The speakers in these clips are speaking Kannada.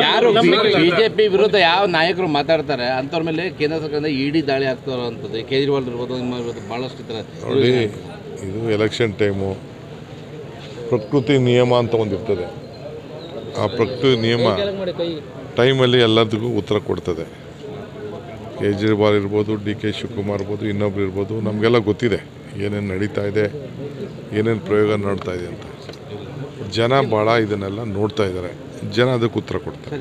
ಯಾರು ಬಿಜೆಪಿ ವಿರುದ್ಧ ಯಾವ ನಾಯಕರು ಮಾತಾಡ್ತಾರೆ ಅಂಥವ್ರ ಮೇಲೆ ಕೇಂದ್ರ ಸರ್ಕಾರದಿಂದ ಇಡಿ ದಾಳಿ ಆಗ್ತಾರಂಥದ್ದು ಕೇಜ್ರಿವಾಲ್ ಇರ್ಬೋದು ನಿಮ್ಮ ವಿರುದ್ಧ ಭಾಳಷ್ಟು ಥರ ನೋಡಿ. ಇದು ಎಲೆಕ್ಷನ್ ಟೈಮು, ಪ್ರಕೃತಿ ನಿಯಮ ಅಂತ ಒಂದಿರ್ತದೆ. ಆ ಪ್ರಕೃತಿ ನಿಯಮ ಟೈಮಲ್ಲಿ ಎಲ್ಲದಕ್ಕೂ ಉತ್ತರ ಕೊಡ್ತದೆ. ಕೇಜ್ರಿವಾಲ್ ಇರ್ಬೋದು, DK ಶಿವಕುಮಾರ್ ಇರ್ಬೋದು, ಇನ್ನೊಬ್ರು ಇರ್ಬೋದು, ನಮಗೆಲ್ಲ ಗೊತ್ತಿದೆ ಏನೇನು ನಡೀತಾ ಇದೆ, ಏನೇನು ಪ್ರಯೋಗ ನೋಡ್ತಾ ಇದೆ ಅಂತ. ಜನ ಭಾಳ ಇದನ್ನೆಲ್ಲ ನೋಡ್ತಾ ಇದ್ದಾರೆ. ಜನ ಅದಕ್ಕೆ ಉತ್ತರ ಕೊಡ್ತಾರೆ.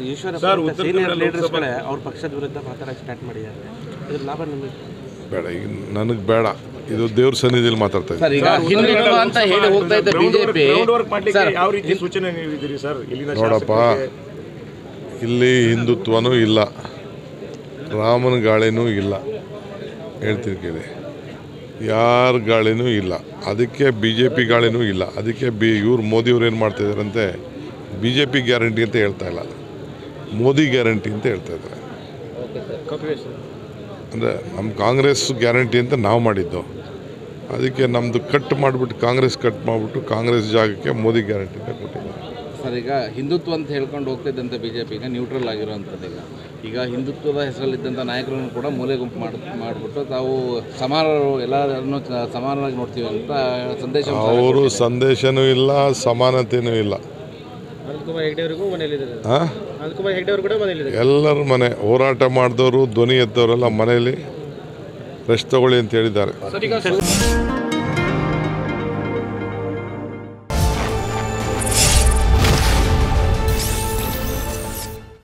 ಬೇಡ, ಈಗ ನನಗೆ ಬೇಡ, ಇದು ದೇವ್ರ ಸನ್ನಿಧಿಯಲ್ಲಿ ಮಾತಾಡ್ತಾ ಇದ್ದಾರೆ. ನೋಡಪ್ಪ, ಇಲ್ಲಿ ಹಿಂದುತ್ವನೂ ಇಲ್ಲ, ರಾಮನ ಗಾಳಿನೂ ಇಲ್ಲ, ಹೇಳ್ತೀನಿ ಕೇಳಿ, ಯಾರ ಗಾಳಿನೂ ಇಲ್ಲ. ಅದಕ್ಕೆ BJP ಗಾಳಿನೂ ಇಲ್ಲ. ಅದಕ್ಕೆ ಇವ್ರು ಮೋದಿಯವ್ರು ಏನು ಮಾಡ್ತಾಯಿದ್ದಾರಂತೆ, BJP ಗ್ಯಾರಂಟಿ ಅಂತ ಹೇಳ್ತಾ ಇಲ್ಲ, ಮೋದಿ ಗ್ಯಾರಂಟಿ ಅಂತ ಹೇಳ್ತಾ ಇದ್ದಾರೆ. ಅಂದರೆ ನಮ್ಮ ಕಾಂಗ್ರೆಸ್ ಗ್ಯಾರಂಟಿ ಅಂತ ನಾವು ಮಾಡಿದ್ದು, ಅದಕ್ಕೆ ನಮ್ಮದು ಕಟ್ ಮಾಡಿಬಿಟ್ಟು ಕಾಂಗ್ರೆಸ್ ಕಟ್ ಮಾಡಿಬಿಟ್ಟು ಕಾಂಗ್ರೆಸ್ ಜಾಗಕ್ಕೆ ಮೋದಿ ಗ್ಯಾರಂಟಿ ಅಂತ ಕೊಟ್ಟಿದ್ದಾರೆ. ಸರ್, ಈಗ ಹಿಂದುತ್ವ ಅಂತ ಹೇಳ್ಕೊಂಡು ಹೋಗ್ತಿದ್ದಂಥ BJP ಈಗ ನ್ಯೂಟ್ರಲ್ ಆಗಿರುವಂಥದ್ದು. ಈಗ ಹಿಂದುತ್ವದ ಹೆಸರಲ್ಲಿದ್ದಂಥ ನಾಯಕರನ್ನು ಕೂಡ ಮೂಲೆ ಗುಂಪು ಮಾಡಿಬಿಟ್ಟು ತಾವು ಸಮಾನರು ಎಲ್ಲರನ್ನು ಸಮಾನವಾಗಿ ನೋಡ್ತೀವಿ ಅಂತ ಸಂದೇಶ. ಅವರು ಸಂದೇಶನೂ ಇಲ್ಲ, ಸಮಾನತೆಯೂ ಇಲ್ಲ. ಎಲ್ಲರ ಮನೆ ಹೋರಾಟ ಮಾಡಿದವರು, ಧ್ವನಿ ಎದ್ದವರೆಲ್ಲ ಮನೆಯಲ್ಲಿ ರೆಸ್ಟ್ ತಗೊಳ್ಳಿ ಅಂತ ಹೇಳಿದ್ದಾರೆ.